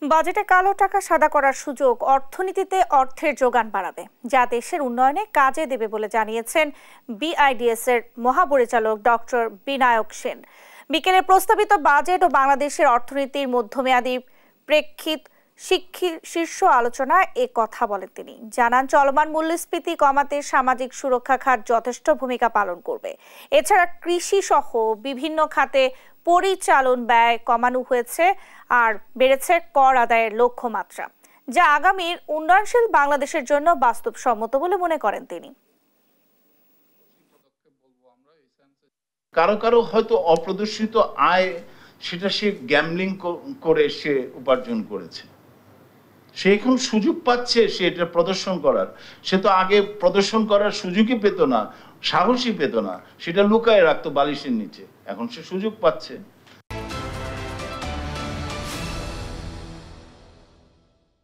বাজেটে কালো টাকা সাদা করার সুযোগ অর্থনীতিতে অর্থের যোগান বাড়াবে, যা দেশের উন্নয়নে কাজে দেবে বলে জানিয়েছেন বিআইডিএস এর মহাপরিচালক ডক্টর বিনায়ক সেন। বিকেলে প্রস্তাবিত বাজেট ও বাংলাদেশের অর্থনীতির মধ্যমেয়াদী প্রেক্ষিত শীর্ষ আলোচনায় এ কথা বলেন তিনি। জানান, চলমান মূল্যস্ফীতি কমাতে সামাজিক সুরক্ষা খাত যথেষ্ট ভূমিকা পালন করবে। এছাড়া কৃষি সহ বিভিন্ন খাতে পরিচালন ব্যয় কমানো হয়েছে আর বেড়েছে কর আদায়ের লক্ষ্যমাত্রা, যা আগামীর উন্নয়নশীল বাংলাদেশের জন্য বাস্তবসম্মত বলে মনে করেন তিনি। কারো কারো হয়তো অপ্রদর্শিত আয়, সেটা সে গ্যাম্বলিং করে সে উপার্জন করেছে, সে এখন সুযোগ পাচ্ছে সে এটা প্রদর্শন করার। সে তো আগে প্রদর্শন করার সুযোগই পেত না, সাহসই পেত না, সেটা লুকায় রাখতো বালিশের নিচে। এখন সে সুযোগ পাচ্ছে।